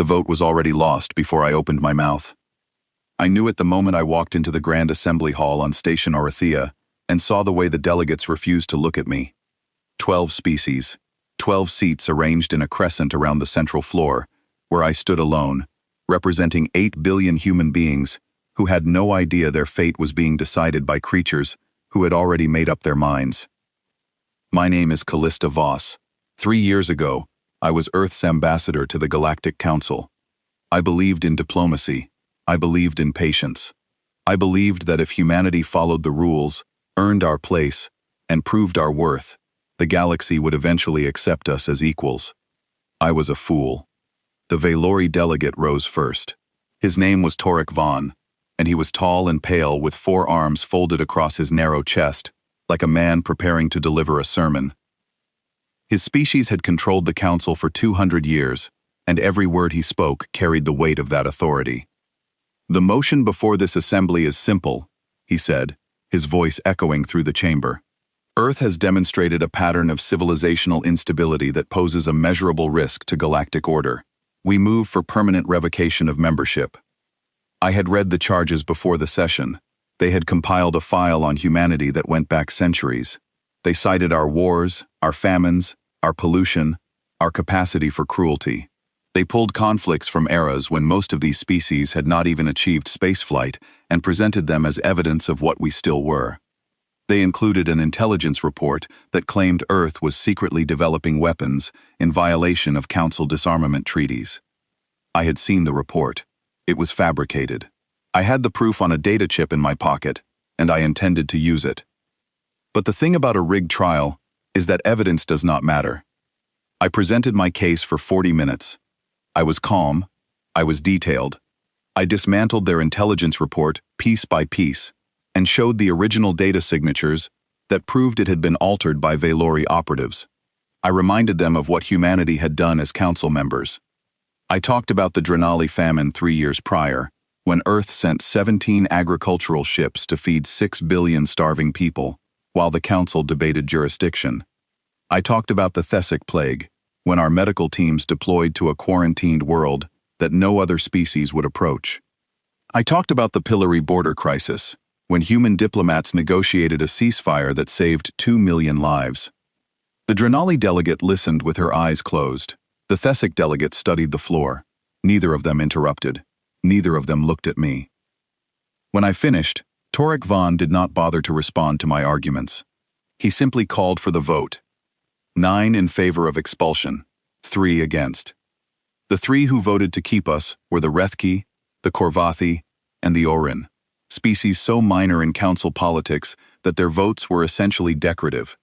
The vote was already lost before I opened my mouth. I knew it the moment I walked into the Grand Assembly Hall on Station Orithia and saw the way the delegates refused to look at me. 12 species, 12 seats arranged in a crescent around the central floor, where I stood alone, representing 8 billion human beings who had no idea their fate was being decided by creatures who had already made up their minds. My name is Callista Voss. 3 years ago, I was Earth's ambassador to the Galactic Council. I believed in diplomacy. I believed in patience. I believed that if humanity followed the rules, earned our place, and proved our worth, the galaxy would eventually accept us as equals. I was a fool. The Valori delegate rose first. His name was Torek Vaughn, and he was tall and pale with 4 arms folded across his narrow chest, like a man preparing to deliver a sermon. His species had controlled the council for 200 years, and every word he spoke carried the weight of that authority. "The motion before this assembly is simple," he said, his voice echoing through the chamber. "Earth has demonstrated a pattern of civilizational instability that poses a measurable risk to galactic order. We move for permanent revocation of membership." I had read the charges before the session. They had compiled a file on humanity that went back centuries. They cited our wars, our famines, our pollution, our capacity for cruelty. They pulled conflicts from eras when most of these species had not even achieved spaceflight and presented them as evidence of what we still were. They included an intelligence report that claimed Earth was secretly developing weapons in violation of Council disarmament treaties. I had seen the report. It was fabricated. I had the proof on a data chip in my pocket, and I intended to use it. But the thing about a rigged trial is that evidence does not matter. I presented my case for 40 minutes. I was calm. I was detailed. I dismantled their intelligence report piece by piece and showed the original data signatures that proved it had been altered by Valori operatives. I reminded them of what humanity had done as council members. I talked about the Drenali famine 3 years prior, when Earth sent 17 agricultural ships to feed 6 billion starving people, while the council debated jurisdiction. I talked about the Thesic plague, when our medical teams deployed to a quarantined world that no other species would approach. I talked about the Pillory border crisis, when human diplomats negotiated a ceasefire that saved 2 million lives. The Drenali delegate listened with her eyes closed. The Thesic delegate studied the floor. Neither of them interrupted. Neither of them looked at me. When I finished, Torek Vaughn did not bother to respond to my arguments. He simply called for the vote. 9 in favor of expulsion, 3 against. The 3 who voted to keep us were the Rethki, the Korvathi, and the Orin, species so minor in council politics that their votes were essentially decorative.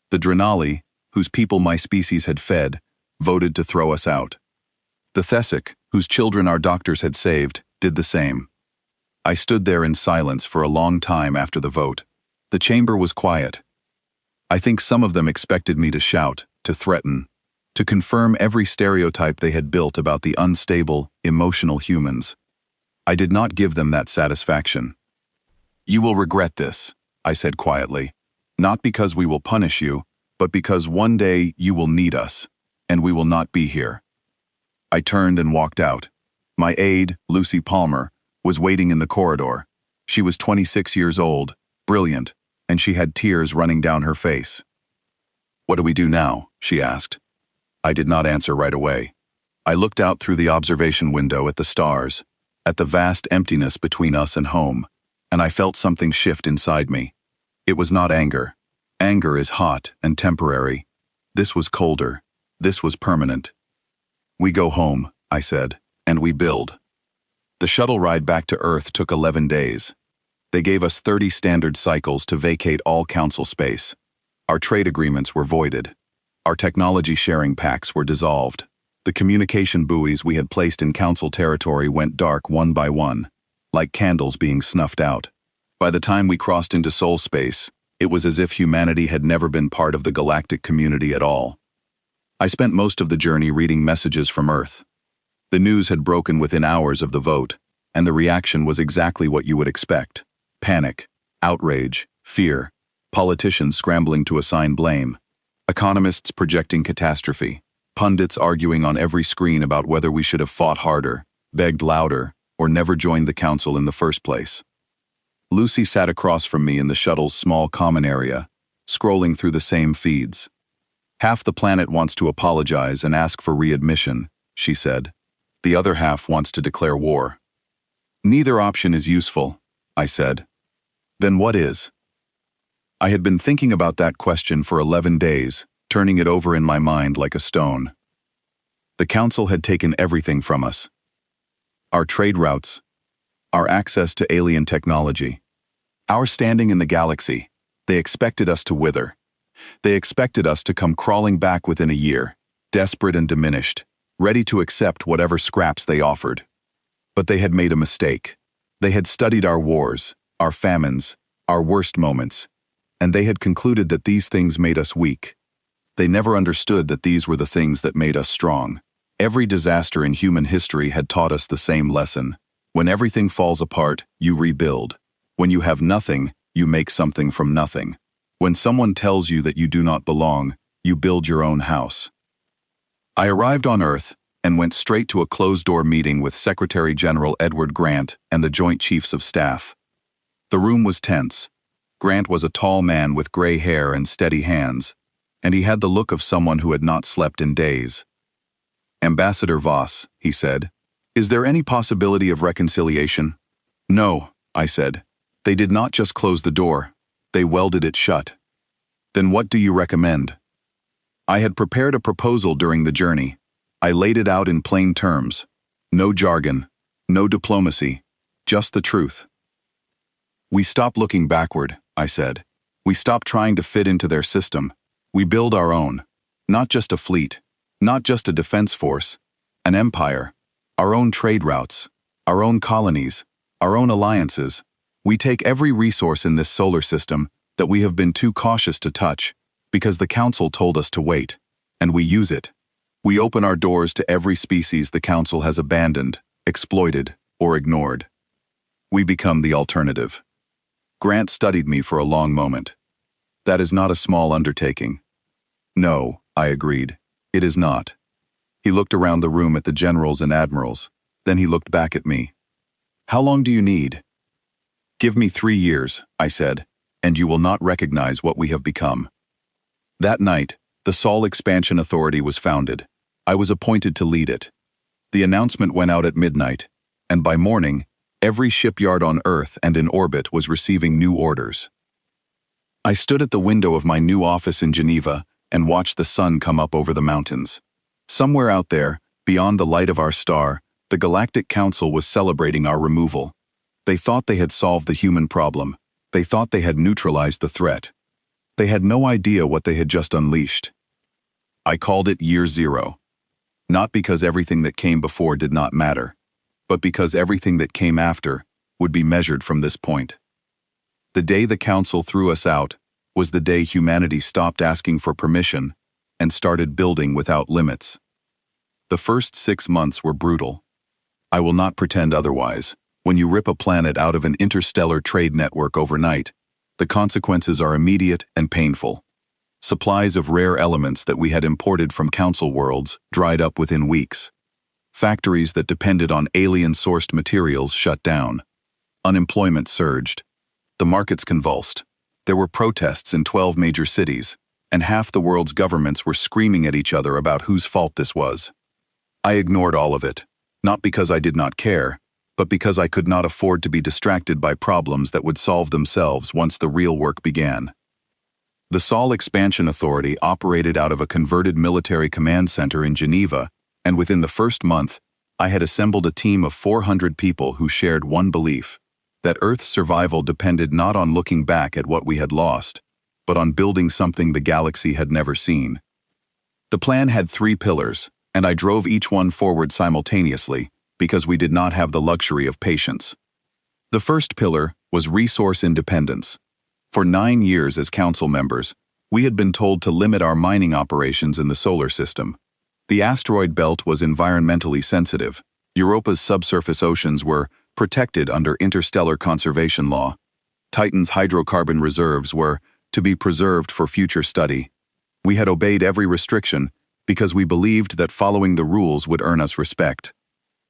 The Drenali, whose people my species had fed, voted to throw us out. The Thesic, whose children our doctors had saved, did the same. I stood there in silence for a long time after the vote. The chamber was quiet. I think some of them expected me to shout, to threaten, to confirm every stereotype they had built about the unstable, emotional humans. I did not give them that satisfaction. "You will regret this," I said quietly, "not because we will punish you, but because one day you will need us, and we will not be here." I turned and walked out. My aide, Lucy Palmer, was waiting in the corridor. She was 26 years old, brilliant, and she had tears running down her face. "What do we do now?" she asked. I did not answer right away. I looked out through the observation window at the stars, at the vast emptiness between us and home, and I felt something shift inside me. It was not anger. Anger is hot and temporary. This was colder. This was permanent. "We go home," I said, "and we build." The shuttle ride back to Earth took 11 days. They gave us 30 standard cycles to vacate all council space. Our trade agreements were voided. Our technology sharing pacts were dissolved. The communication buoys we had placed in council territory went dark one by one, like candles being snuffed out. By the time we crossed into soul space, it was as if humanity had never been part of the galactic community at all. I spent most of the journey reading messages from Earth. The news had broken within hours of the vote, and the reaction was exactly what you would expect. Panic, outrage, fear, politicians scrambling to assign blame, economists projecting catastrophe. Pundits arguing on every screen about whether we should have fought harder, begged louder, or never joined the council in the first place. Lucy sat across from me in the shuttle's small common area, scrolling through the same feeds. "Half the planet wants to apologize and ask for readmission," she said. "The other half wants to declare war." "Neither option is useful," I said. "Then what is?" I had been thinking about that question for 11 days, turning it over in my mind like a stone. The council had taken everything from us. Our trade routes, our access to alien technology, our standing in the galaxy. They expected us to wither. They expected us to come crawling back within a year, desperate and diminished, ready to accept whatever scraps they offered. But they had made a mistake. They had studied our wars, our famines, our worst moments, and they had concluded that these things made us weak. They never understood that these were the things that made us strong. Every disaster in human history had taught us the same lesson. When everything falls apart, you rebuild. When you have nothing, you make something from nothing. When someone tells you that you do not belong, you build your own house. I arrived on Earth and went straight to a closed-door meeting with Secretary General Edward Grant and the Joint Chiefs of Staff. The room was tense. Grant was a tall man with gray hair and steady hands, and he had the look of someone who had not slept in days. "Ambassador Voss," he said, "is there any possibility of reconciliation?" "No," I said. "They did not just close the door. They welded it shut." "Then what do you recommend?" I had prepared a proposal during the journey. I laid it out in plain terms. No jargon, no diplomacy, just the truth. "We stop looking backward," I said. "We stop trying to fit into their system. We build our own. Not just a fleet, not just a defense force, an empire, our own trade routes, our own colonies, our own alliances. We take every resource in this solar system that we have been too cautious to touch because the Council told us to wait, and we use it. We open our doors to every species the Council has abandoned, exploited, or ignored. We become the alternative." Grant studied me for a long moment. "That is not a small undertaking." "No," I agreed. "It is not." He looked around the room at the generals and admirals. Then he looked back at me. "How long do you need?" "Give me 3 years," I said, "and you will not recognize what we have become." That night, the Sol Expansion Authority was founded. I was appointed to lead it. The announcement went out at midnight, and by morning, every shipyard on Earth and in orbit was receiving new orders. I stood at the window of my new office in Geneva and watched the sun come up over the mountains. Somewhere out there, beyond the light of our star, the Galactic Council was celebrating our removal. They thought they had solved the human problem. They thought they had neutralized the threat. They had no idea what they had just unleashed. I called it Year Zero. Not because everything that came before did not matter, but because everything that came after would be measured from this point. The day the Council threw us out was the day humanity stopped asking for permission and started building without limits. The first 6 months were brutal. I will not pretend otherwise. When you rip a planet out of an interstellar trade network overnight, the consequences are immediate and painful. Supplies of rare elements that we had imported from Council worlds dried up within weeks. Factories that depended on alien-sourced materials shut down. Unemployment surged. The markets convulsed. There were protests in 12 major cities, and half the world's governments were screaming at each other about whose fault this was. I ignored all of it, not because I did not care, but because I could not afford to be distracted by problems that would solve themselves once the real work began. The Sol Expansion Authority operated out of a converted military command center in Geneva, and within the first month, I had assembled a team of 400 people who shared one belief: that Earth's survival depended not on looking back at what we had lost, but on building something the galaxy had never seen. The plan had 3 pillars, and I drove each one forward simultaneously because we did not have the luxury of patience. The first pillar was resource independence. For 9 years as Council members, we had been told to limit our mining operations in the solar system. The asteroid belt was environmentally sensitive. Europa's subsurface oceans were protected under interstellar conservation law. Titan's hydrocarbon reserves were to be preserved for future study. We had obeyed every restriction, because we believed that following the rules would earn us respect.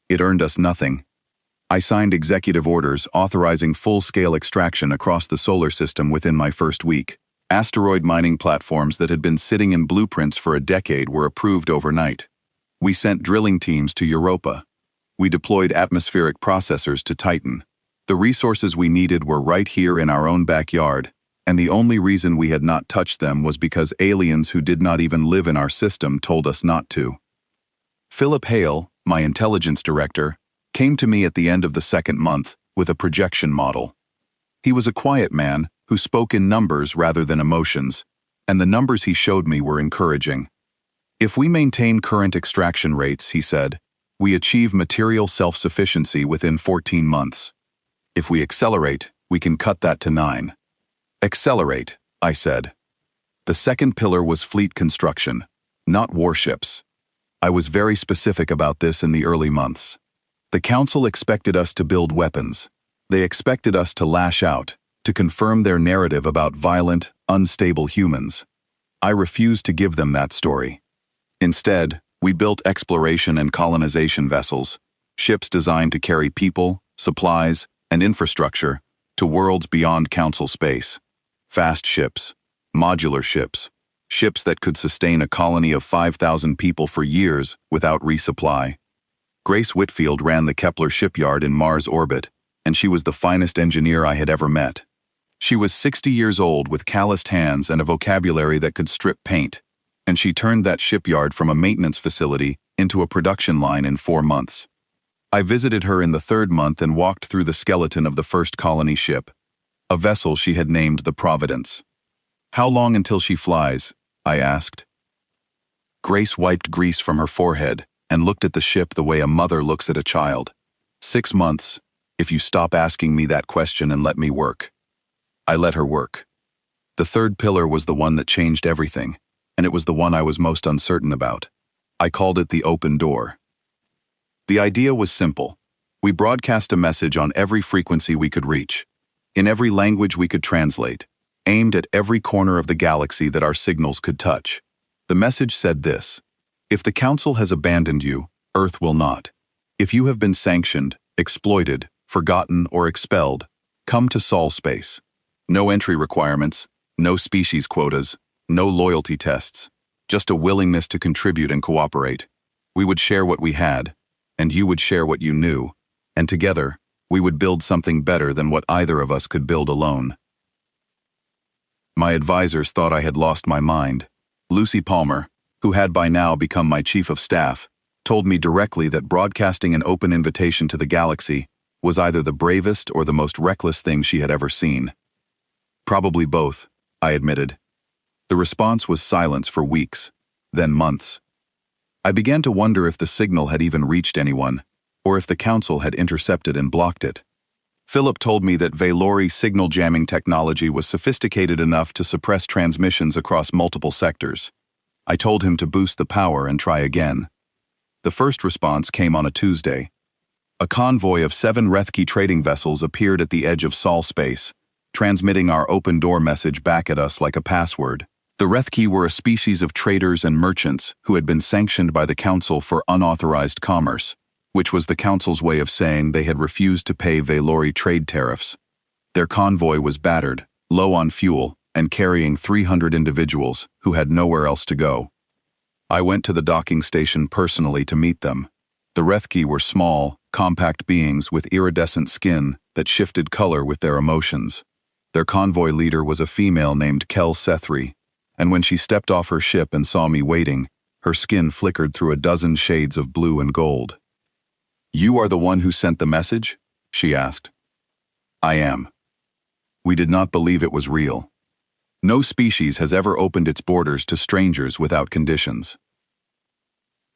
It earned us nothing. I signed executive orders authorizing full-scale extraction across the solar system within my first week. Asteroid mining platforms that had been sitting in blueprints for a decade were approved overnight. We sent drilling teams to Europa. We deployed atmospheric processors to Titan. The resources we needed were right here in our own backyard, and the only reason we had not touched them was because aliens who did not even live in our system told us not to. Philip Hale, my intelligence director, came to me at the end of the second month with a projection model. He was a quiet man who spoke in numbers rather than emotions, and the numbers he showed me were encouraging. If we maintain current extraction rates, he said, we achieve material self-sufficiency within 14 months. If we accelerate, we can cut that to 9. Accelerate, I said. The second pillar was fleet construction, not warships. I was very specific about this in the early months. The Council expected us to build weapons. They expected us to lash out, to confirm their narrative about violent, unstable humans. I refused to give them that story. Instead, we built exploration and colonization vessels, ships designed to carry people, supplies, and infrastructure to worlds beyond Council space. Fast ships, modular ships, ships that could sustain a colony of 5,000 people for years without resupply. Grace Whitfield ran the Kepler shipyard in Mars orbit, and she was the finest engineer I had ever met. She was 60 years old with calloused hands and a vocabulary that could strip paint, and she turned that shipyard from a maintenance facility into a production line in 4 months. I visited her in the third month and walked through the skeleton of the first colony ship, a vessel she had named the Providence. How long until she flies? I asked. Grace wiped grease from her forehead and looked at the ship the way a mother looks at a child. 6 months, if you stop asking me that question and let me work. I let her work. The third pillar was the one that changed everything, and it was the one I was most uncertain about. I called it the open door. The idea was simple. We broadcast a message on every frequency we could reach, in every language we could translate, aimed at every corner of the galaxy that our signals could touch. The message said this: if the Council has abandoned you, Earth will not. If you have been sanctioned, exploited, forgotten, or expelled, come to Sol space. No entry requirements, no species quotas, no loyalty tests, just a willingness to contribute and cooperate. We would share what we had, and you would share what you knew, and together, we would build something better than what either of us could build alone. My advisors thought I had lost my mind. Lucy Palmer, who had by now become my chief of staff, told me directly that broadcasting an open invitation to the galaxy was either the bravest or the most reckless thing she had ever seen. Probably both, I admitted. The response was silence for weeks, then months. I began to wonder if the signal had even reached anyone, or if the Council had intercepted and blocked it. Philip told me that Valori signal jamming technology was sophisticated enough to suppress transmissions across multiple sectors. I told him to boost the power and try again. The first response came on a Tuesday. A convoy of 7 Rethke trading vessels appeared at the edge of Sol space, transmitting our open door message back at us like a password. The Rethke were a species of traders and merchants who had been sanctioned by the Council for unauthorized commerce, which was the Council's way of saying they had refused to pay Valori trade tariffs. Their convoy was battered, low on fuel, and carrying 300 individuals who had nowhere else to go. I went to the docking station personally to meet them. The Rethke were small, compact beings with iridescent skin that shifted color with their emotions. Their convoy leader was a female named Kel Sethri, and when she stepped off her ship and saw me waiting, her skin flickered through a dozen shades of blue and gold. "You are the one who sent the message?" she asked. "I am." We did not believe it was real. No species has ever opened its borders to strangers without conditions.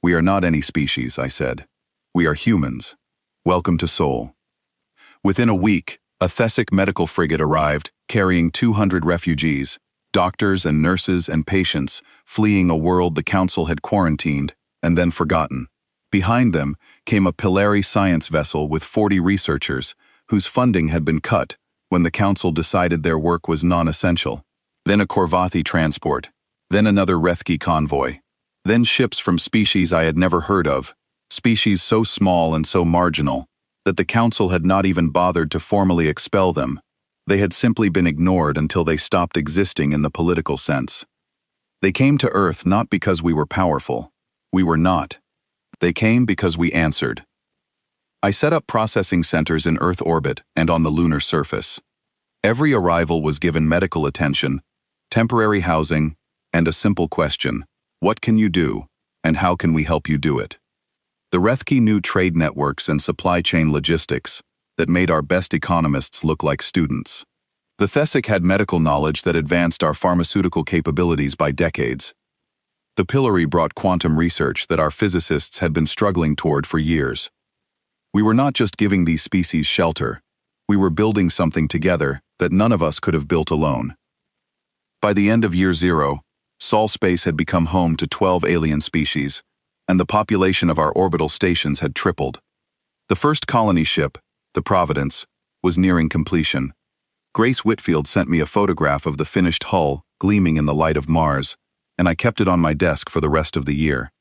"We are not any species," I said. "We are humans. Welcome to Sol." Within a week, a Thessic medical frigate arrived, carrying 200 refugees, doctors and nurses and patients fleeing a world the Council had quarantined and then forgotten. Behind them came a Pilari science vessel with 40 researchers whose funding had been cut when the Council decided their work was non-essential. Then a Korvathi transport, then another Rethke convoy, Then ships from species I had never heard of, species so small and so marginal that the Council had not even bothered to formally expel them. They had simply been ignored until they stopped existing in the political sense. They came to Earth not because we were powerful. We were not. They came because we answered. I set up processing centers in Earth orbit and on the lunar surface. Every arrival was given medical attention, temporary housing, and a simple question: what can you do, and how can we help you do it? The Rethki knew trade networks and supply chain logistics that made our best economists look like students. The Thesic had medical knowledge that advanced our pharmaceutical capabilities by decades. The Pillory brought quantum research that our physicists had been struggling toward for years. We were not just giving these species shelter, we were building something together that none of us could have built alone. By the end of Year Zero, Sol Space had become home to 12 alien species, and the population of our orbital stations had tripled. The first colony ship, the Providence, was nearing completion. Grace Whitfield sent me a photograph of the finished hull gleaming in the light of Mars, and I kept it on my desk for the rest of the year.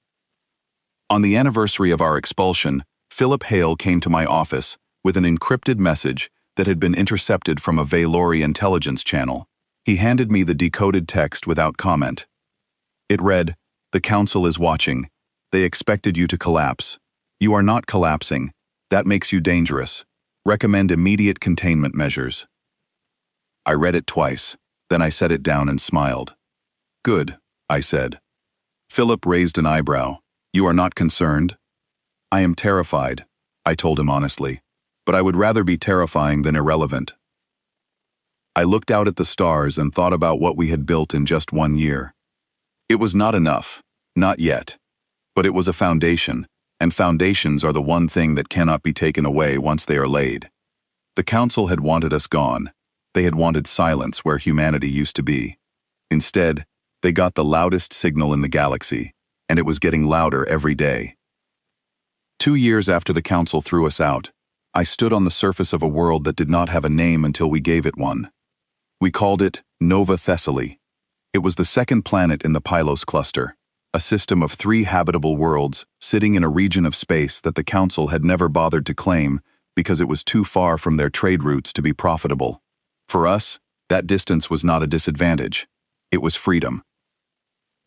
On the anniversary of our expulsion, Philip Hale came to my office with an encrypted message that had been intercepted from a Valori intelligence channel. He handed me the decoded text without comment. It read, "The Council is watching. They expected you to collapse. You are not collapsing. That makes you dangerous. Recommend immediate containment measures." I read it twice, then I set it down and smiled. "Good," I said. Philip raised an eyebrow. "You are not concerned?" "I am terrified," I told him honestly, "but I would rather be terrifying than irrelevant." I looked out at the stars and thought about what we had built in just 1 year. It was not enough, not yet, but it was a foundation, and foundations are the one thing that cannot be taken away once they are laid. The Council had wanted us gone. They had wanted silence where humanity used to be. Instead, they got the loudest signal in the galaxy, and it was getting louder every day. 2 years after the Council threw us out, I stood on the surface of a world that did not have a name until we gave it one. We called it Nova Thessaly. It was the second planet in the Pylos cluster, a system of 3 habitable worlds sitting in a region of space that the Council had never bothered to claim because it was too far from their trade routes to be profitable. For us, that distance was not a disadvantage. It was freedom.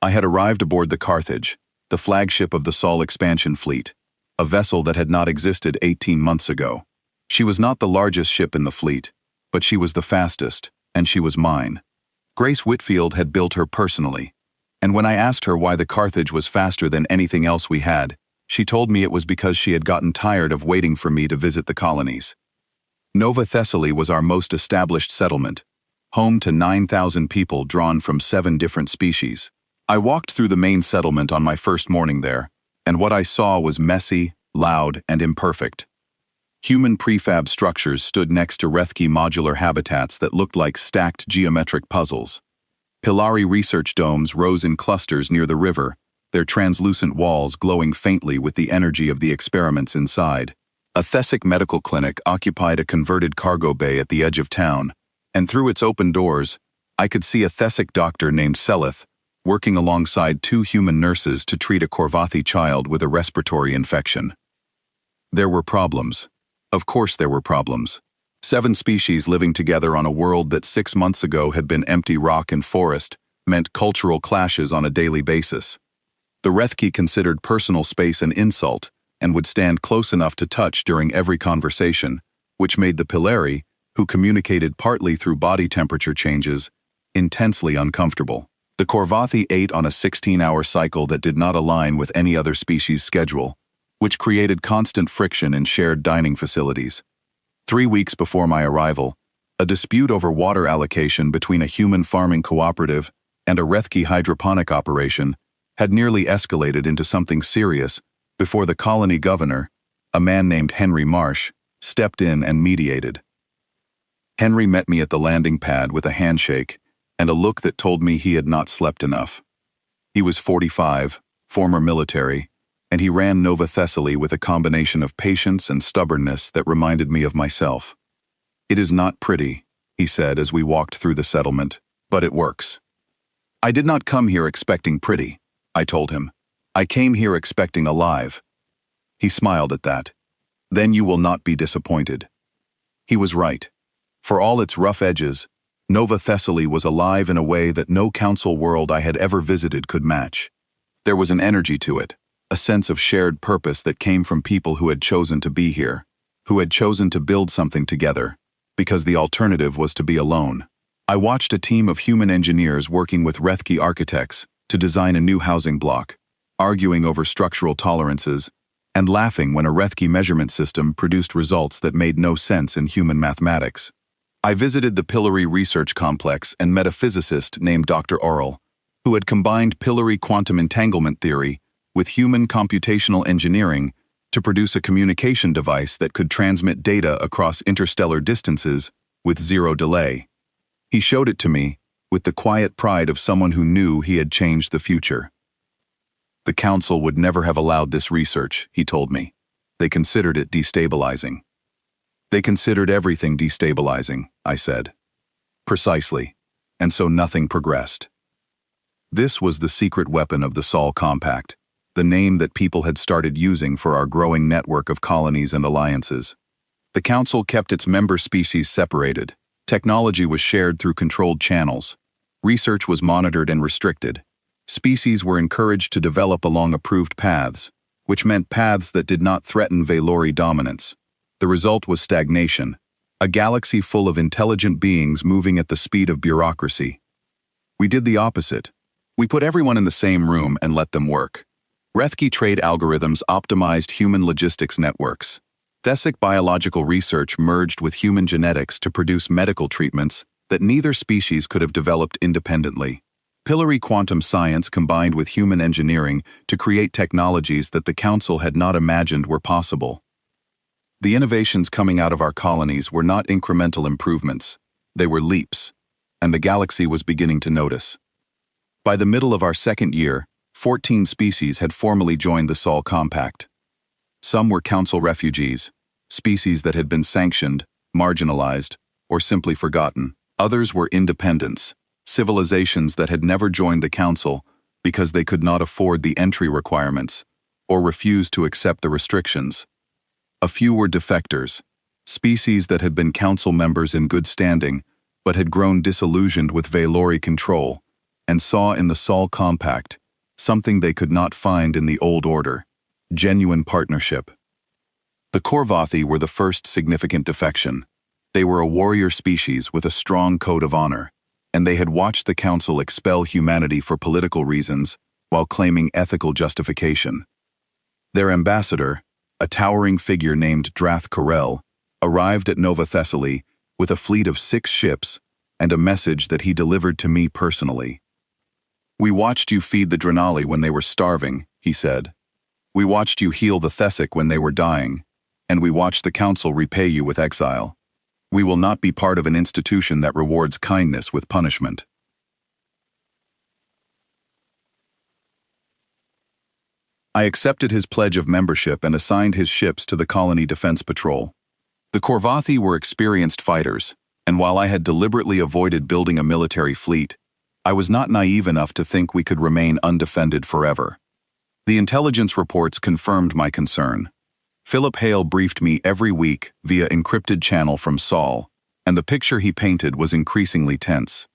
I had arrived aboard the Carthage, the flagship of the Sol expansion fleet, a vessel that had not existed 18 months ago. She was not the largest ship in the fleet, but she was the fastest, and she was mine. Grace Whitfield had built her personally, and when I asked her why the Carthage was faster than anything else we had, she told me it was because she had gotten tired of waiting for me to visit the colonies. Nova Thessaly was our most established settlement, home to 9,000 people drawn from 7 different species. I walked through the main settlement on my first morning there, and what I saw was messy, loud, and imperfect. Human prefab structures stood next to Rethki modular habitats that looked like stacked geometric puzzles. Pilari research domes rose in clusters near the river, their translucent walls glowing faintly with the energy of the experiments inside. A Thesic medical clinic occupied a converted cargo bay at the edge of town, and through its open doors, I could see a Thesic doctor named Selith working alongside 2 human nurses to treat a Korvathi child with a respiratory infection. There were problems. Of course there were problems. 7 species living together on a world that 6 months ago had been empty rock and forest meant cultural clashes on a daily basis. The Rethki considered personal space an insult and would stand close enough to touch during every conversation, which made the Pilari, who communicated partly through body temperature changes, intensely uncomfortable. The Korvathi ate on a 16-hour cycle that did not align with any other species' schedule, which created constant friction in shared dining facilities. 3 weeks before my arrival, a dispute over water allocation between a human farming cooperative and a Rethki hydroponic operation had nearly escalated into something serious before the colony governor, a man named Henry Marsh, stepped in and mediated. Henry met me at the landing pad with a handshake and a look that told me he had not slept enough. He was 45, former military, and he ran Nova Thessaly with a combination of patience and stubbornness that reminded me of myself. "It is not pretty," he said as we walked through the settlement, "but it works." "I did not come here expecting pretty," I told him. I came here expecting alive." He smiled at that. "Then you will not be disappointed." He was right. For all its rough edges, Nova Thessaly was alive in a way that no council world I had ever visited could match. There was an energy to it, a sense of shared purpose that came from people who had chosen to be here, who had chosen to build something together, because the alternative was to be alone. I watched a team of human engineers working with Rethke architects to design a new housing block, arguing over structural tolerances, and laughing when a Rethke measurement system produced results that made no sense in human mathematics. I visited the Pillory Research Complex and met a physicist named Dr. Orrell, who had combined Pillory quantum entanglement theory with human computational engineering to produce a communication device that could transmit data across interstellar distances with zero delay. He showed it to me with the quiet pride of someone who knew he had changed the future. "The council would never have allowed this research," he told me. "They considered it destabilizing." "They considered everything destabilizing," I said. "Precisely. And so nothing progressed." This was the secret weapon of the Sol Compact, the name that people had started using for our growing network of colonies and alliances. The council kept its member species separated. Technology was shared through controlled channels. Research was monitored and restricted. Species were encouraged to develop along approved paths, which meant paths that did not threaten Valori dominance. The result was stagnation, a galaxy full of intelligent beings moving at the speed of bureaucracy. We did the opposite. We put everyone in the same room and let them work. Rethke trade algorithms optimized human logistics networks. Thessic biological research merged with human genetics to produce medical treatments that neither species could have developed independently. Pillory quantum science combined with human engineering to create technologies that the Council had not imagined were possible. The innovations coming out of our colonies were not incremental improvements. They were leaps, and the galaxy was beginning to notice. By the middle of our second year, 14 species had formally joined the Sol Compact. Some were Council refugees, species that had been sanctioned, marginalized, or simply forgotten. Others were independents, civilizations that had never joined the Council because they could not afford the entry requirements or refused to accept the restrictions. A few were defectors, species that had been Council members in good standing but had grown disillusioned with Valori control and saw in the Sol Compact something they could not find in the old order: genuine partnership. The Korvathi were the first significant defection. They were a warrior species with a strong code of honor, and they had watched the Council expel humanity for political reasons while claiming ethical justification. Their ambassador, a towering figure named Drath Corel, arrived at Nova Thessaly with a fleet of 6 ships and a message that he delivered to me personally. "We watched you feed the Drenali when they were starving," he said. "We watched you heal the Thessic when they were dying, and we watched the Council repay you with exile. We will not be part of an institution that rewards kindness with punishment." I accepted his pledge of membership and assigned his ships to the Colony Defense Patrol. The Korvathi were experienced fighters, and while I had deliberately avoided building a military fleet, I was not naive enough to think we could remain undefended forever. The intelligence reports confirmed my concern. Philip Hale briefed me every week via encrypted channel from Sol, and the picture he painted was increasingly tense.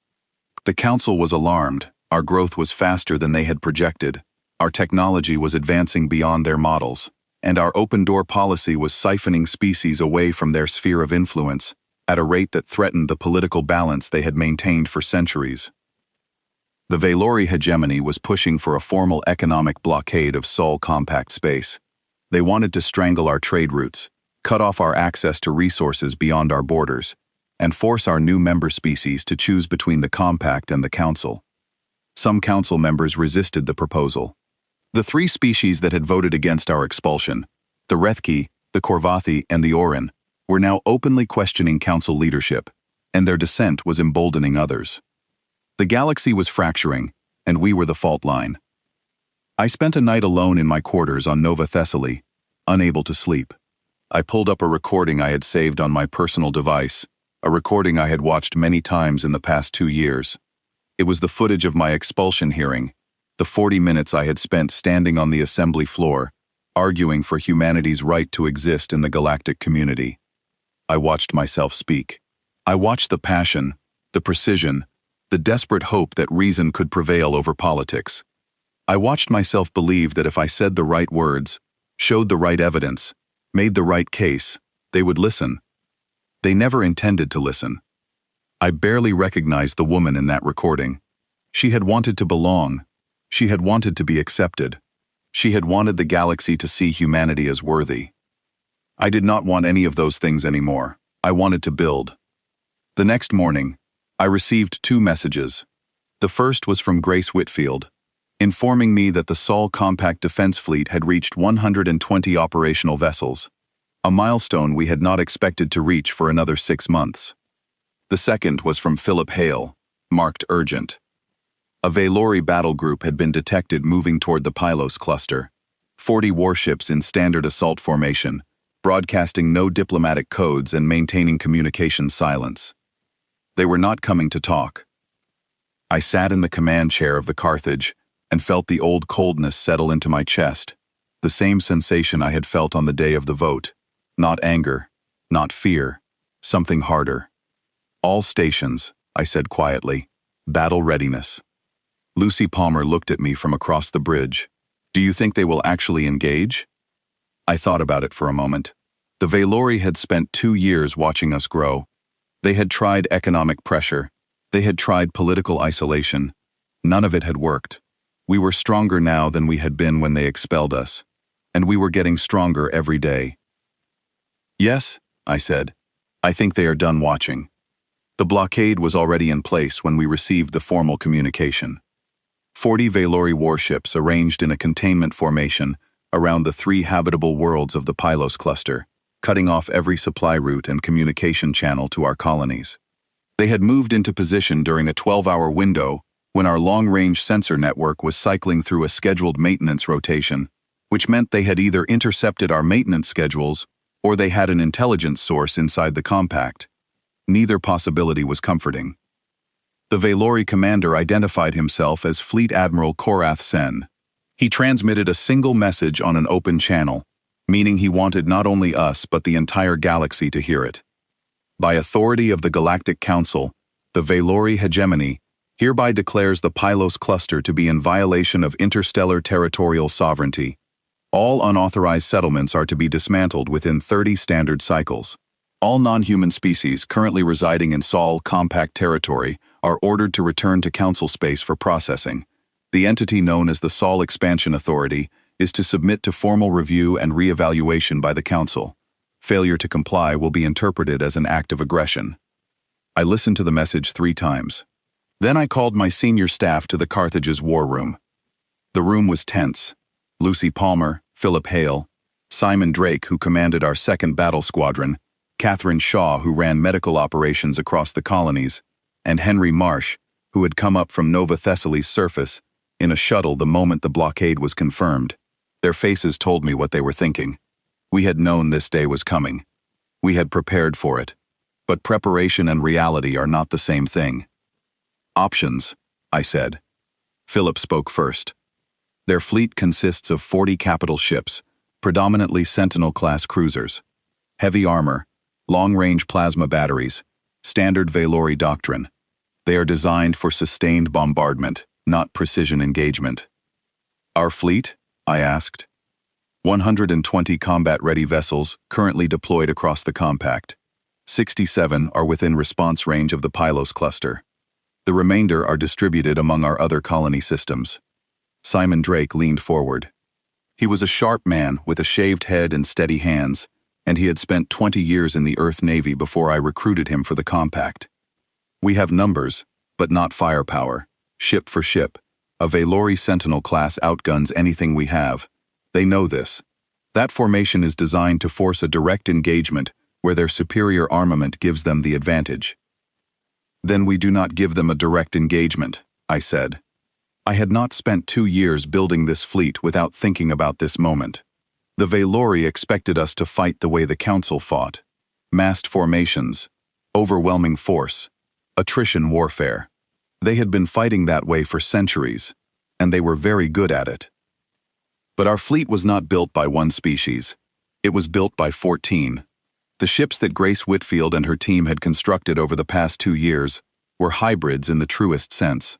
The Council was alarmed. Our growth was faster than they had projected. Our technology was advancing beyond their models, and our open-door policy was siphoning species away from their sphere of influence at a rate that threatened the political balance they had maintained for centuries. The Valori hegemony was pushing for a formal economic blockade of Sol Compact space. They wanted to strangle our trade routes, cut off our access to resources beyond our borders, and force our new member species to choose between the Compact and the Council. Some Council members resisted the proposal. The 3 species that had voted against our expulsion, the Rethke, the Korvathi, and the Orin, were now openly questioning Council leadership, and their dissent was emboldening others. The galaxy was fracturing, and we were the fault line. I spent a night alone in my quarters on Nova Thessaly, unable to sleep. I pulled up a recording I had saved on my personal device, a recording I had watched many times in the past 2 years. It was the footage of my expulsion hearing, The 40 minutes I had spent standing on the assembly floor, arguing for humanity's right to exist in the galactic community. I watched myself speak. I watched the passion, the precision, the desperate hope that reason could prevail over politics. I watched myself believe that if I said the right words, showed the right evidence, made the right case, they would listen. They never intended to listen. I barely recognized the woman in that recording. She had wanted to belong. She had wanted to be accepted. She had wanted the galaxy to see humanity as worthy. I did not want any of those things anymore. I wanted to build. The next morning, I received 2 messages. The first was from Grace Whitfield, informing me that the Sol Compact Defense Fleet had reached 120 operational vessels, a milestone we had not expected to reach for another 6 months. The second was from Philip Hale, marked urgent. A Valori battle group had been detected moving toward the Pylos cluster, 40 warships in standard assault formation, broadcasting no diplomatic codes and maintaining communication silence. They were not coming to talk. I sat in the command chair of the Carthage and felt the old coldness settle into my chest, the same sensation I had felt on the day of the vote. Not anger, not fear, something harder. All stations, I said quietly, battle readiness. Lucy Palmer looked at me from across the bridge. Do you think they will actually engage? I thought about it for a moment. The Valori had spent 2 years watching us grow. They had tried economic pressure. They had tried political isolation. None of it had worked. We were stronger now than we had been when they expelled us. And we were getting stronger every day. Yes, I said. I think they are done watching. The blockade was already in place when we received the formal communication. 40 Valori warships arranged in a containment formation around the 3 habitable worlds of the Pylos cluster, cutting off every supply route and communication channel to our colonies. They had moved into position during a 12-hour window when our long-range sensor network was cycling through a scheduled maintenance rotation, which meant they had either intercepted our maintenance schedules or they had an intelligence source inside the compact. Neither possibility was comforting. The Valori commander identified himself as Fleet Admiral Korath Sen. He transmitted a single message on an open channel, meaning he wanted not only us but the entire galaxy to hear it. By authority of the Galactic Council, the Valori hegemony hereby declares the Pylos cluster to be in violation of interstellar territorial sovereignty. All unauthorized settlements are to be dismantled within 30 standard cycles. All non-human species currently residing in Sol Compact territory are ordered to return to Council space for processing. The entity known as the Sol Expansion Authority is to submit to formal review and re-evaluation by the Council. Failure to comply will be interpreted as an act of aggression. I listened to the message 3 times. Then I called my senior staff to the Carthage's war room. The room was tense. Lucy Palmer, Philip Hale, Simon Drake, who commanded our 2nd Battle Squadron, Catherine Shaw, who ran medical operations across the colonies, and Henry Marsh, who had come up from Nova Thessaly's surface in a shuttle the moment the blockade was confirmed. Their faces told me what they were thinking. We had known this day was coming. We had prepared for it. But preparation and reality are not the same thing. Options, I said. Philip spoke first. Their fleet consists of 40 capital ships, predominantly Sentinel-class cruisers. Heavy armor, long-range plasma batteries, standard Valori doctrine. They are designed for sustained bombardment, not precision engagement. Our fleet? I asked. 120 combat-ready vessels currently deployed across the compact. 67 are within response range of the Pylos cluster. The remainder are distributed among our other colony systems. Simon Drake leaned forward. He was a sharp man with a shaved head and steady hands, and he had spent 20 years in the Earth Navy before I recruited him for the compact. We have numbers, but not firepower. Ship for ship, a Valori Sentinel class outguns anything we have. They know this. That formation is designed to force a direct engagement where their superior armament gives them the advantage. Then we do not give them a direct engagement, I said. I had not spent 2 years building this fleet without thinking about this moment. The Valori expected us to fight the way the Council fought. Massed formations, overwhelming force, attrition warfare. They had been fighting that way for centuries. and they were very good at it. But our fleet was not built by one species. It was built by 14. The ships that Grace Whitfield and her team had constructed over the past 2 years were hybrids in the truest sense.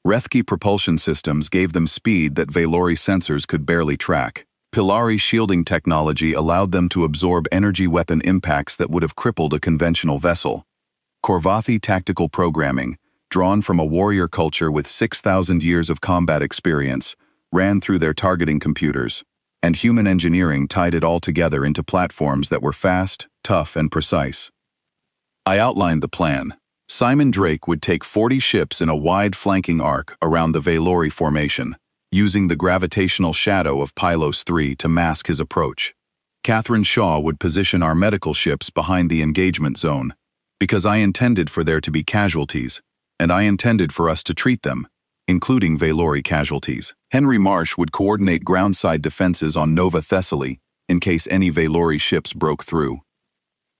Rethke propulsion systems gave them speed that Valori sensors could barely track. Pilari shielding technology allowed them to absorb energy weapon impacts that would have crippled a conventional vessel. Korvathi tactical programming, drawn from a warrior culture with 6,000 years of combat experience, ran through their targeting computers, and human engineering tied it all together into platforms that were fast, tough, and precise. I outlined the plan. Simon Drake would take 40 ships in a wide flanking arc around the Valori formation, using the gravitational shadow of Pylos 3 to mask his approach. Catherine Shaw would position our medical ships behind the engagement zone, because I intended for there to be casualties, and I intended for us to treat them, including Valori casualties. Henry Marsh would coordinate groundside defenses on Nova Thessaly in case any Valori ships broke through.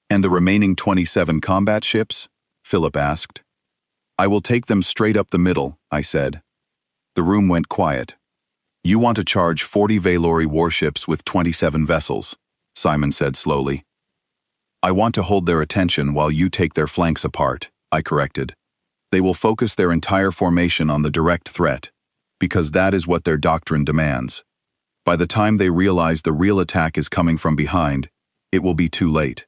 And the remaining 27 combat ships? Philip asked. I will take them straight up the middle, I said. The room went quiet. You want to charge 40 Valori warships with 27 vessels, Simon said slowly. I want to hold their attention while you take their flanks apart, I corrected. They will focus their entire formation on the direct threat, because that is what their doctrine demands. By the time they realize the real attack is coming from behind, it will be too late.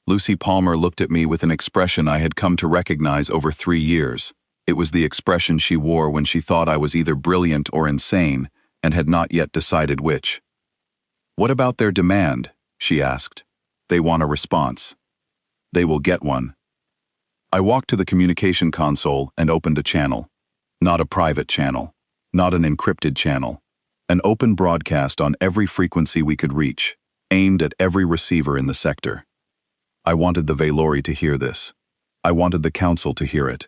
Lucy Palmer looked at me with an expression I had come to recognize over 3 years. It was the expression she wore when she thought I was either brilliant or insane, and had not yet decided which. What about their demand? She asked. They want a response. They will get one. I walked to the communication console and opened a channel. Not a private channel. Not an encrypted channel. An open broadcast on every frequency we could reach, aimed at every receiver in the sector. I wanted the Valori to hear this. I wanted the Council to hear it.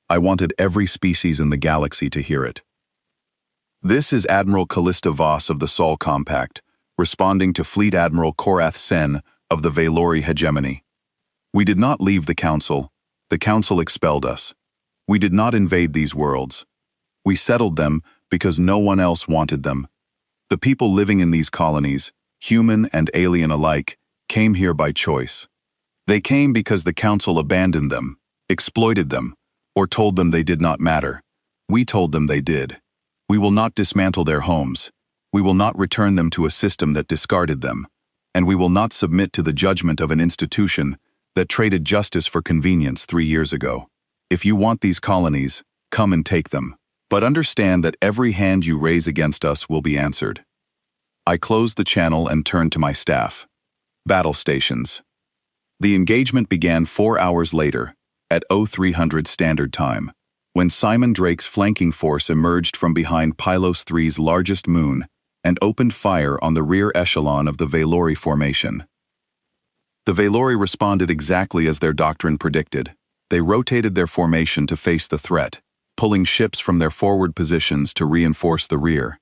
I wanted every species in the galaxy to hear it. This is Admiral Callista Voss of the Sol Compact, responding to Fleet Admiral Korath Sen of the Valori hegemony. We did not leave the Council. The Council expelled us. We did not invade these worlds. We settled them because no one else wanted them. The people living in these colonies, human and alien alike, came here by choice. They came because the Council abandoned them, exploited them, or told them they did not matter. We told them they did. We will not dismantle their homes. We will not return them to a system that discarded them. And we will not submit to the judgment of an institution that traded justice for convenience 3 years ago. If you want these colonies, come and take them. But understand that every hand you raise against us will be answered. I closed the channel and turned to my staff. Battle stations. The engagement began 4 hours later, at 0300 Standard Time, when Simon Drake's flanking force emerged from behind Pylos 3's largest moon and opened fire on the rear echelon of the Valori formation. The Valori responded exactly as their doctrine predicted. They rotated their formation to face the threat, pulling ships from their forward positions to reinforce the rear.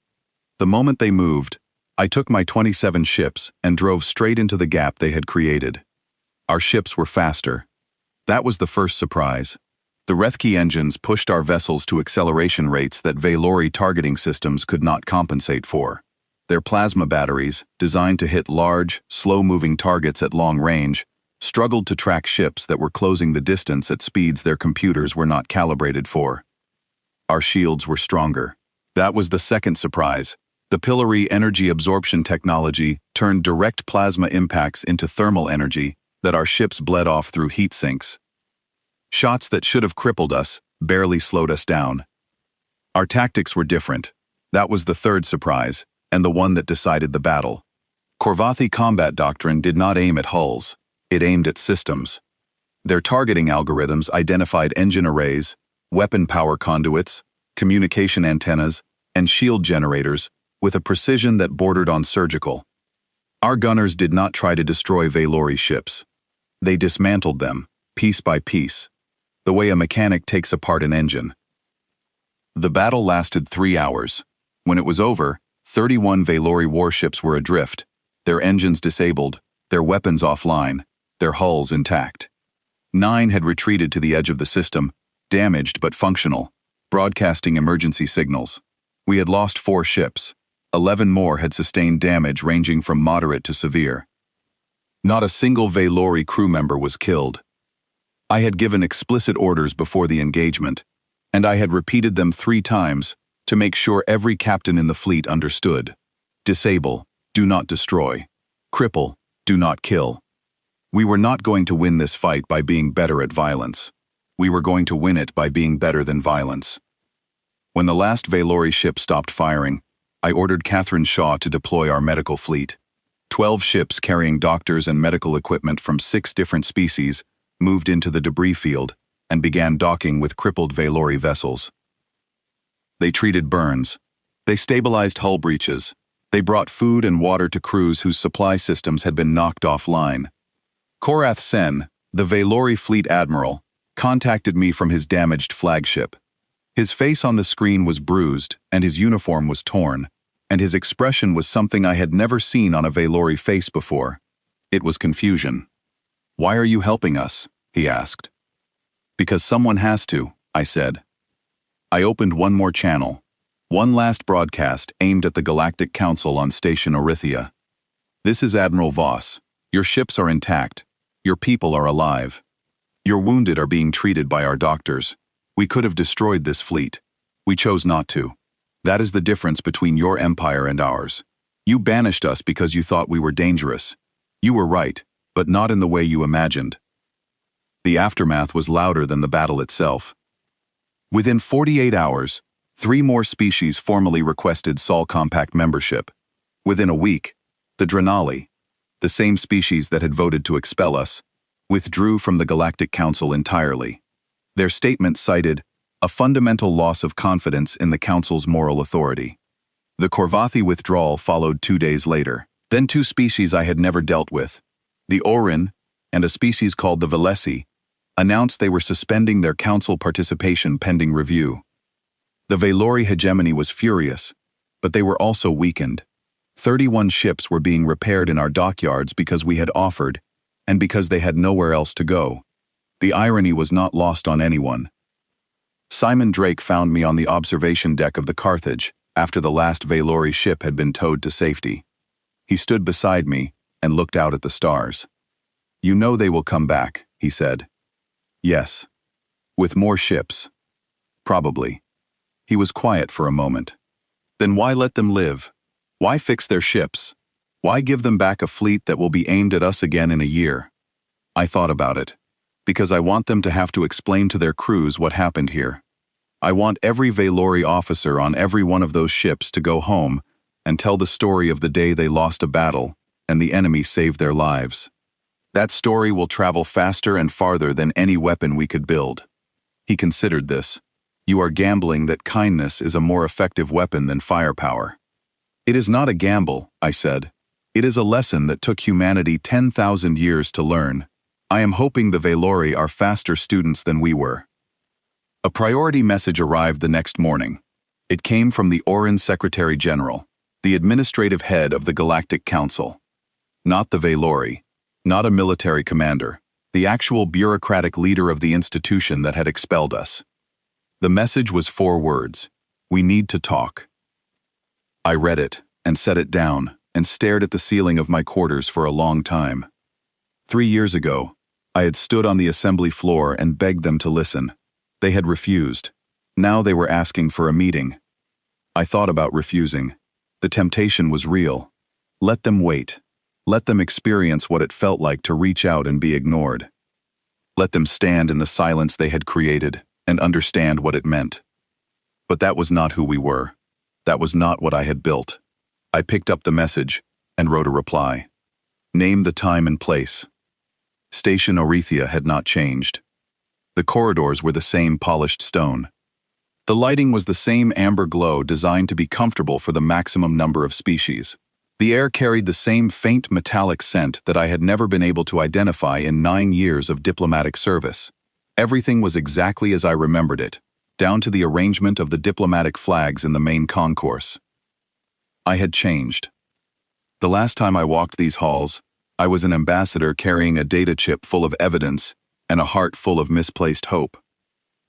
The moment they moved, I took my 27 ships and drove straight into the gap they had created. Our ships were faster. That was the first surprise. The Rethke engines pushed our vessels to acceleration rates that Valori targeting systems could not compensate for. Their plasma batteries, designed to hit large, slow-moving targets at long range, struggled to track ships that were closing the distance at speeds their computers were not calibrated for. Our shields were stronger. That was the second surprise. The Pilari energy absorption technology turned direct plasma impacts into thermal energy that our ships bled off through heat sinks. Shots that should have crippled us barely slowed us down. Our tactics were different. That was the third surprise, and the one that decided the battle. Korvathi combat doctrine did not aim at hulls. It aimed at systems. Their targeting algorithms identified engine arrays, weapon power conduits, communication antennas, and shield generators with a precision that bordered on surgical. Our gunners did not try to destroy Valori ships. They dismantled them, piece by piece, the way a mechanic takes apart an engine. The battle lasted 3 hours. When it was over, 31 Valori warships were adrift, their engines disabled, their weapons offline, their hulls intact. 9 had retreated to the edge of the system, damaged but functional. broadcasting emergency signals. We had lost 4 ships. 11 more had sustained damage ranging from moderate to severe. Not a single Valori crew member was killed. I had given explicit orders before the engagement, and I had repeated them 3 times to make sure every captain in the fleet understood. Disable, do not destroy. Cripple, do not kill. We were not going to win this fight by being better at violence. We were going to win it by being better than violence. When the last Valori ship stopped firing, I ordered Catherine Shaw to deploy our medical fleet. 12 ships carrying doctors and medical equipment from 6 different species moved into the debris field and began docking with crippled Valori vessels. They treated burns. They stabilized hull breaches. They brought food and water to crews whose supply systems had been knocked offline. Korath Sen, the Valori fleet admiral, contacted me from his damaged flagship. His face on the screen was bruised, and his uniform was torn, and his expression was something I had never seen on a Valori face before. It was confusion. "Why are you helping us?" he asked. "Because someone has to," I said. I opened one more channel. One last broadcast aimed at the Galactic Council on Station Orithia. "This is Admiral Voss. Your ships are intact. Your people are alive. Your wounded are being treated by our doctors. We could have destroyed this fleet. We chose not to. That is the difference between your empire and ours. You banished us because you thought we were dangerous. You were right, but not in the way you imagined." The aftermath was louder than the battle itself. Within 48 hours, 3 more species formally requested Sol Compact membership. Within a week, the Drenali, the same species that had voted to expel us, withdrew from the Galactic Council entirely. Their statement cited a fundamental loss of confidence in the Council's moral authority. The Korvathi withdrawal followed 2 days later. Then 2 species I had never dealt with, the Orin and a species called the Velesi, announced they were suspending their Council participation pending review. The Valori hegemony was furious, but they were also weakened. 31 ships were being repaired in our dockyards because we had offered, and because they had nowhere else to go. The irony was not lost on anyone. Simon Drake found me on the observation deck of the Carthage after the last Valori ship had been towed to safety. He stood beside me and looked out at the stars. "You know they will come back," he said. "Yes. With more ships. Probably." He was quiet for a moment. "Then why let them live? Why fix their ships? Why give them back a fleet that will be aimed at us again in a year?" I thought about it. Because I want them to have to explain to their crews what happened here. I want every Valori officer on every one of those ships to go home and tell the story of the day they lost a battle and the enemy saved their lives. That story will travel faster and farther than any weapon we could build. He considered this. "You are gambling that kindness is a more effective weapon than firepower." "It is not a gamble," I said. "It is a lesson that took humanity 10,000 years to learn. I am hoping the Valori are faster students than we were." A priority message arrived the next morning. It came from the Orin Secretary General, the administrative head of the Galactic Council. Not the Valori, not a military commander, the actual bureaucratic leader of the institution that had expelled us. The message was 4 words: "We need to talk." I read it and set it down and stared at the ceiling of my quarters for a long time. 3 years ago, I had stood on the assembly floor and begged them to listen. They had refused. Now they were asking for a meeting. I thought about refusing. The temptation was real. Let them wait. Let them experience what it felt like to reach out and be ignored. Let them stand in the silence they had created and understand what it meant. But that was not who we were. That was not what I had built. I picked up the message and wrote a reply. Name the time and place. Station Orithia had not changed. The corridors were the same polished stone. The lighting was the same amber glow designed to be comfortable for the maximum number of species. The air carried the same faint metallic scent that I had never been able to identify in 9 years of diplomatic service. Everything was exactly as I remembered it, down to the arrangement of the diplomatic flags in the main concourse. I had changed. The last time I walked these halls, I was an ambassador carrying a data chip full of evidence and a heart full of misplaced hope.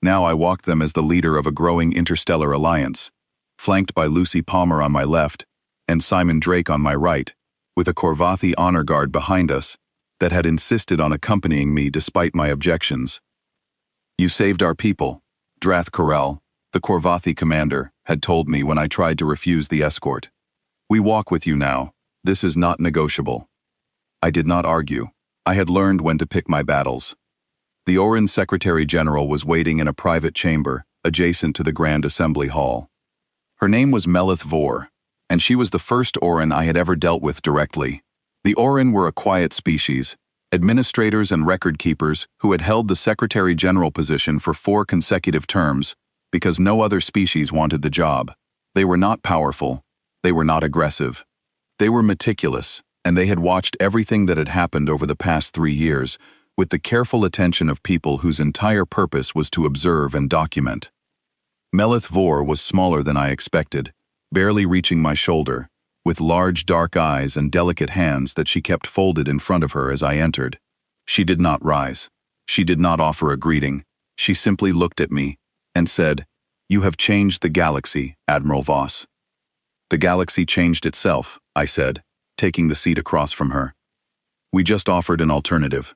Now I walked them as the leader of a growing interstellar alliance, flanked by Lucy Palmer on my left and Simon Drake on my right, with a Korvathi honor guard behind us that had insisted on accompanying me despite my objections. "You saved our people," Drath Corel, the Korvathi commander, had told me when I tried to refuse the escort. "We walk with you now. This is not negotiable." I did not argue. I had learned when to pick my battles. The Orin Secretary General was waiting in a private chamber adjacent to the Grand Assembly Hall. Her name was Melith Vor, and she was the first Orin I had ever dealt with directly. The Orin were a quiet species, administrators and record keepers who had held the Secretary General position for 4 consecutive terms because no other species wanted the job. They were not powerful. They were not aggressive. They were meticulous, and they had watched everything that had happened over the past 3 years with the careful attention of people whose entire purpose was to observe and document. Melith Vor was smaller than I expected, barely reaching my shoulder, with large dark eyes and delicate hands that she kept folded in front of her as I entered. She did not rise. She did not offer a greeting. She simply looked at me and said, "You have changed the galaxy, Admiral Voss." "The galaxy changed itself," I said, taking the seat across from her. "We just offered an alternative."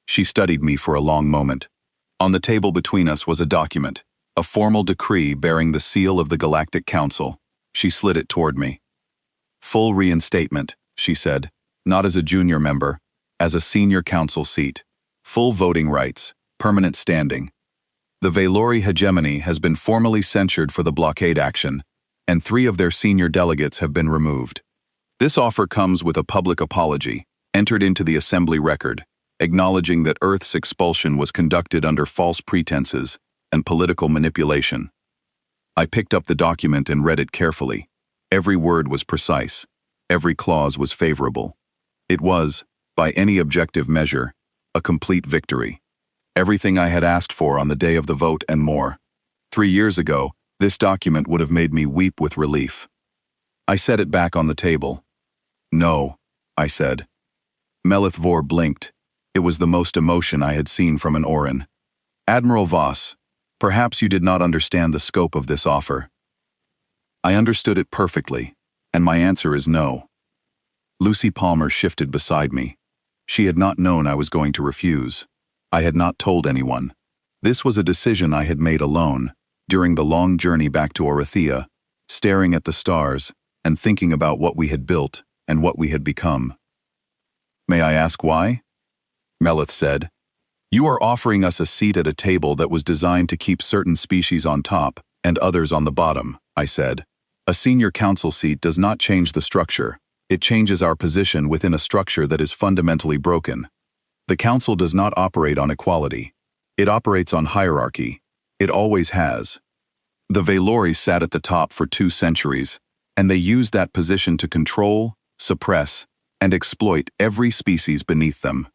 She studied me for a long moment. On the table between us was a document, a formal decree bearing the seal of the Galactic Council. She slid it toward me. "Full reinstatement," she said, "not as a junior member, as a senior council seat. Full voting rights, permanent standing. The Valori hegemony has been formally censured for the blockade action, and 3 of their senior delegates have been removed. This offer comes with a public apology, entered into the Assembly record, acknowledging that Earth's expulsion was conducted under false pretenses and political manipulation." I picked up the document and read it carefully. Every word was precise. Every clause was favorable. It was, by any objective measure, a complete victory. Everything I had asked for on the day of the vote and more. 3 years ago, this document would have made me weep with relief. I set it back on the table. "No," I said. Melith Vor blinked. It was the most emotion I had seen from an Orin. "Admiral Voss, perhaps you did not understand the scope of this offer." I understood it perfectly, and my answer is no. Lucy Palmer shifted beside me. She had not known I was going to refuse. I had not told anyone. This was a decision I had made alone, during the long journey back to Orithia, staring at the stars and thinking about what we had built and what we had become. "May I ask why?" Melith said. "You are offering us a seat at a table that was designed to keep certain species on top and others on the bottom," I said. "A senior council seat does not change the structure. It changes our position within a structure that is fundamentally broken. The council does not operate on equality. It operates on hierarchy. It always has. The Valori sat at the top for 2 centuries, and they used that position to control, suppress, and exploit every species beneath them.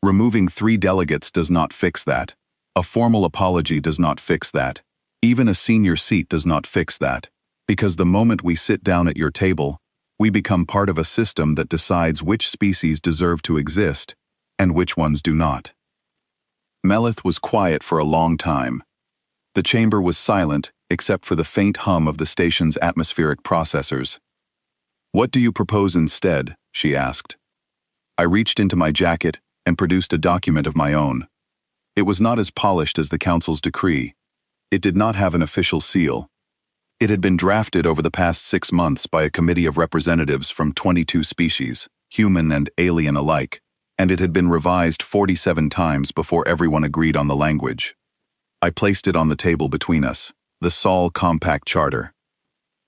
Removing 3 delegates does not fix that. A formal apology does not fix that. Even a senior seat does not fix that. Because the moment we sit down at your table, we become part of a system that decides which species deserve to exist and which ones do not." Melith was quiet for a long time. The chamber was silent except for the faint hum of the station's atmospheric processors. "What do you propose instead?" she asked. I reached into my jacket and produced a document of my own. It was not as polished as the Council's decree. It did not have an official seal. It had been drafted over the past 6 months by a committee of representatives from 22 species, human and alien alike, and it had been revised 47 times before everyone agreed on the language. I placed it on the table between us, the Sol Compact Charter.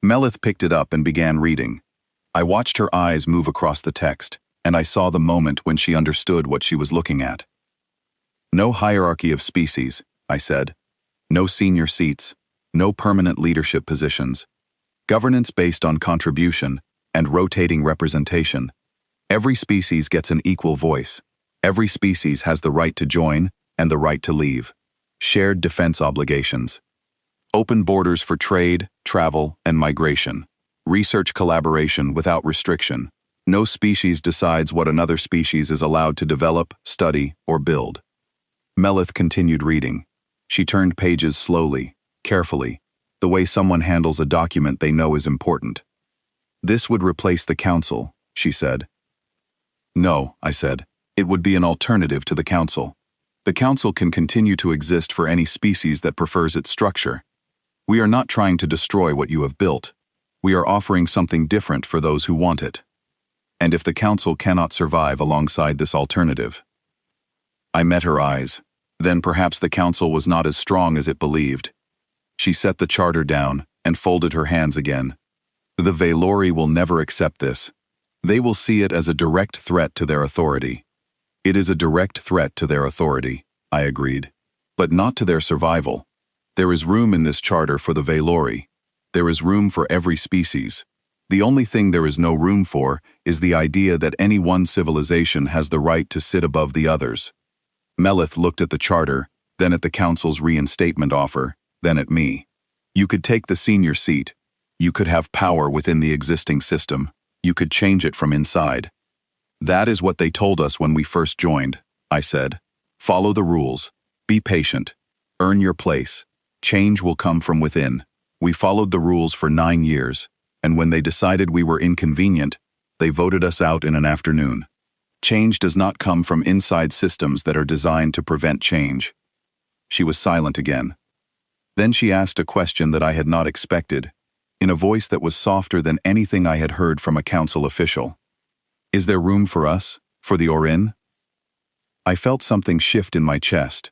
Melith picked it up and began reading. I watched her eyes move across the text, and I saw the moment when she understood what she was looking at. "No hierarchy of species," I said. "No senior seats. No permanent leadership positions. Governance based on contribution and rotating representation. Every species gets an equal voice. Every species has the right to join and the right to leave. Shared defense obligations. Open borders for trade, travel, and migration. Research collaboration without restriction. No species decides what another species is allowed to develop, study, or build." Melith continued reading. She turned pages slowly, carefully, the way someone handles a document they know is important. This would replace the council, she said. No, I said. It would be an alternative to the council. The council can continue to exist for any species that prefers its structure. We are not trying to destroy what you have built. We are offering something different for those who want it. And if the council cannot survive alongside this alternative. I met her eyes. Then perhaps the council was not as strong as it believed. She set the charter down and folded her hands again. The Valori will never accept this. They will see it as a direct threat to their authority. It is a direct threat to their authority, I agreed. But not to their survival. There is room in this charter for the Valori. There is room for every species. The only thing there is no room for is the idea that any one civilization has the right to sit above the others. Melith looked at the charter, then at the council's reinstatement offer, then at me. You could take the senior seat. You could have power within the existing system. You could change it from inside. That is what they told us when we first joined, I said. Follow the rules. Be patient. Earn your place. Change will come from within. We followed the rules for 9 years, and when they decided we were inconvenient, they voted us out in an afternoon. Change does not come from inside systems that are designed to prevent change. She was silent again. Then she asked a question that I had not expected, in a voice that was softer than anything I had heard from a council official. Is there room for us, for the Orin? I felt something shift in my chest.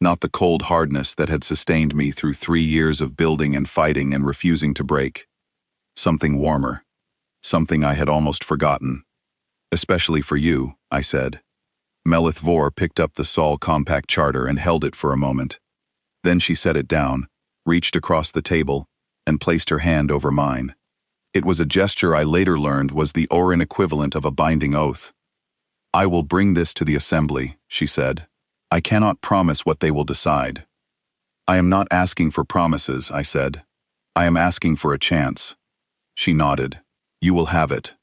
Not the cold hardness that had sustained me through 3 years of building and fighting and refusing to break. Something warmer. Something I had almost forgotten. Especially for you, I said. Melith Vor picked up the Sol Compact Charter and held it for a moment. Then she set it down, reached across the table, and placed her hand over mine. It was a gesture I later learned was the Orin equivalent of a binding oath. I will bring this to the assembly, she said. I cannot promise what they will decide. I am not asking for promises, I said. I am asking for a chance. She nodded. You will have it.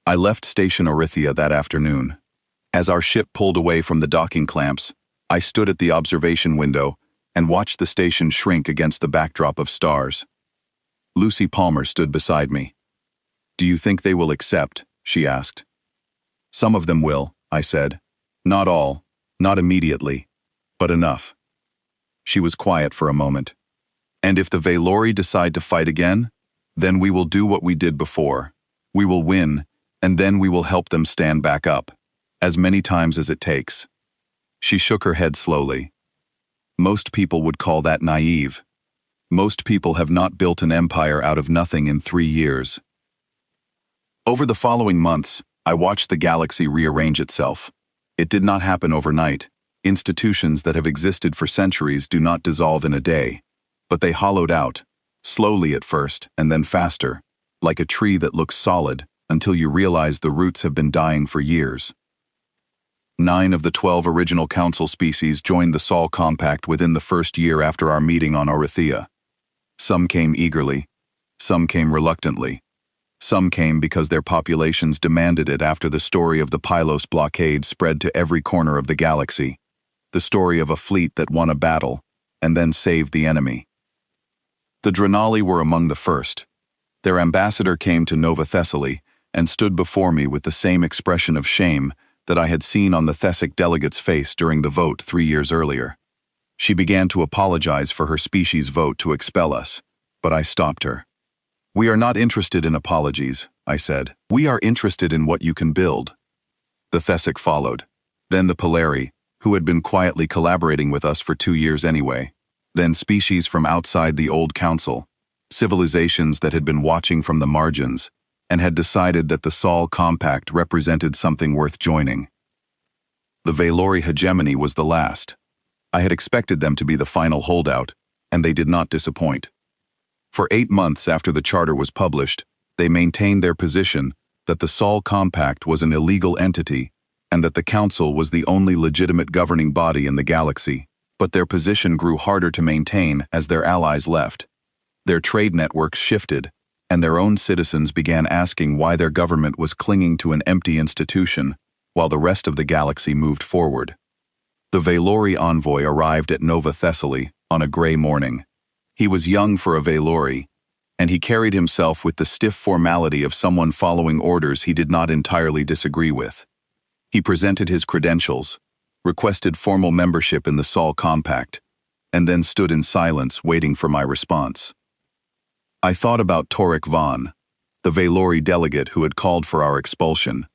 I left Station Orithia that afternoon. As our ship pulled away from the docking clamps, I stood at the observation window and watched the station shrink against the backdrop of stars. Lucy Palmer stood beside me. Do you think they will accept? She asked. Some of them will, I said. Not all, not immediately, but enough. She was quiet for a moment. And if the Valori decide to fight again, then we will do what we did before. We will win, and then we will help them stand back up, as many times as it takes. She shook her head slowly. Most people would call that naive. Most people have not built an empire out of nothing in 3 years. Over the following months, I watched the galaxy rearrange itself. It did not happen overnight. Institutions that have existed for centuries do not dissolve in a day, but they hollowed out, slowly at first and then faster, like a tree that looks solid until you realize the roots have been dying for years. 9 of the 12 original council species joined the Sol Compact within the first year after our meeting on Orithia. Some came eagerly, some came reluctantly. Some came because their populations demanded it after the story of the Pylos blockade spread to every corner of the galaxy, the story of a fleet that won a battle and then saved the enemy. The Drenali were among the first. Their ambassador came to Nova Thessaly and stood before me with the same expression of shame that I had seen on the Thessic delegate's face during the vote 3 years earlier. She began to apologize for her species' vote to expel us, but I stopped her. We are not interested in apologies, I said. We are interested in what you can build. The Thessic followed. Then the Polari, who had been quietly collaborating with us for 2 years anyway. Then species from outside the old council, civilizations that had been watching from the margins and had decided that the Sol Compact represented something worth joining. The Valori hegemony was the last. I had expected them to be the final holdout, and they did not disappoint. For 8 months after the charter was published, they maintained their position that the Sol Compact was an illegal entity and that the Council was the only legitimate governing body in the galaxy. But their position grew harder to maintain as their allies left. Their trade networks shifted, and their own citizens began asking why their government was clinging to an empty institution while the rest of the galaxy moved forward. The Valori envoy arrived at Nova Thessaly on a gray morning. He was young for a Valori, and he carried himself with the stiff formality of someone following orders he did not entirely disagree with. He presented his credentials, requested formal membership in the Sol Compact, and then stood in silence waiting for my response. I thought about Torek Vaughn, the Valori delegate who had called for our expulsion.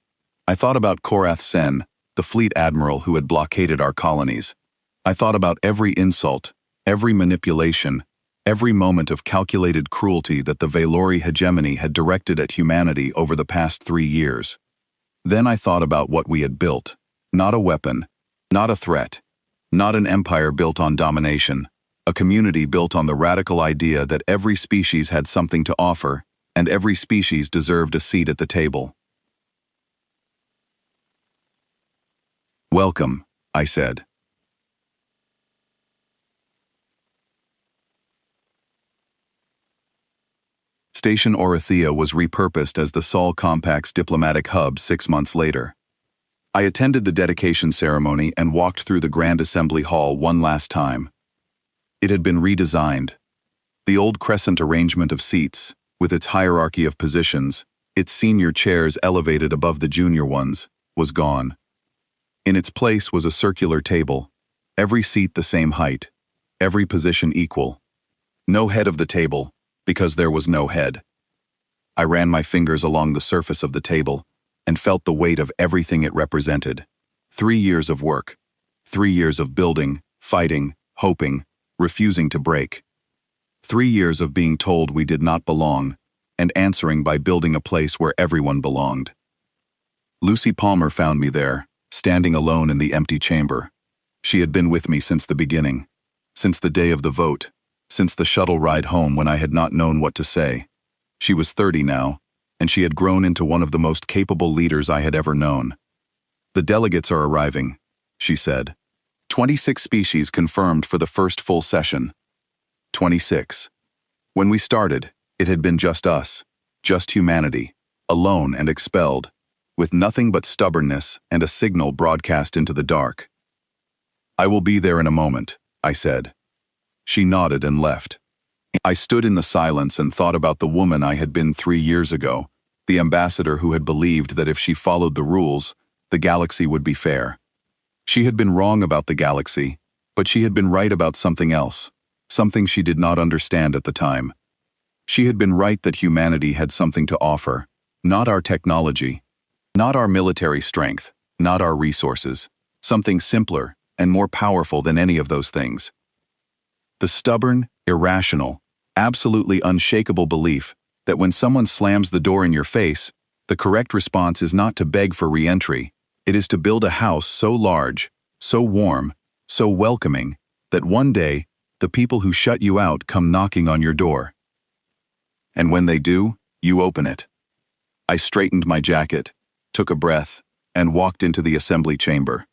I thought about Korath Sen, the fleet admiral who had blockaded our colonies. I thought about every insult, every manipulation, every moment of calculated cruelty that the Valori hegemony had directed at humanity over the past 3 years. Then I thought about what we had built. Not a weapon, not a threat, not an empire built on domination, a community built on the radical idea that every species had something to offer, and every species deserved a seat at the table. "Welcome," I said. Station Orithia was repurposed as the Sol Compact's diplomatic hub 6 months later. I attended the dedication ceremony and walked through the Grand Assembly Hall one last time. It had been redesigned. The old crescent arrangement of seats, with its hierarchy of positions, its senior chairs elevated above the junior ones, was gone. In its place was a circular table, every seat the same height, every position equal. No head of the table, because there was no head. I ran my fingers along the surface of the table and felt the weight of everything it represented. 3 years of work. 3 years of building, fighting, hoping, refusing to break. 3 years of being told we did not belong, and answering by building a place where everyone belonged. Lucy Palmer found me there, standing alone in the empty chamber. She had been with me since the beginning, since the day of the vote, since the shuttle ride home when I had not known what to say. She was 30 now, and she had grown into one of the most capable leaders I had ever known. "The delegates are arriving," she said. 26 species confirmed for the first full session. 26. When we started, it had been just us, just humanity, alone and expelled, with nothing but stubbornness and a signal broadcast into the dark. "I will be there in a moment," I said. She nodded and left. I stood in the silence and thought about the woman I had been 3 years ago, the ambassador who had believed that if she followed the rules, the galaxy would be fair. She had been wrong about the galaxy, but she had been right about something else, something she did not understand at the time. She had been right that humanity had something to offer, not our technology, not our military strength, not our resources, something simpler and more powerful than any of those things. The stubborn, irrational, absolutely unshakable belief that when someone slams the door in your face, the correct response is not to beg for re-entry, it is to build a house so large, so warm, so welcoming, that one day, the people who shut you out come knocking on your door. And when they do, you open it. I straightened my jacket, took a breath, and walked into the assembly chamber.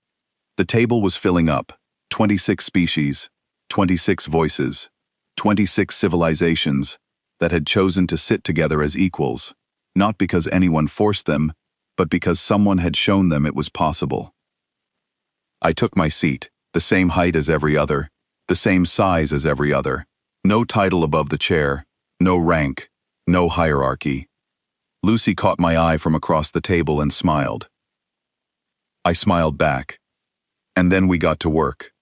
The table was filling up, 26 species, 26 voices, 26 civilizations that had chosen to sit together as equals, not because anyone forced them, but because someone had shown them it was possible. I took my seat, the same height as every other, the same size as every other, no title above the chair, no rank, no hierarchy. Lucy caught my eye from across the table and smiled. I smiled back. And then we got to work.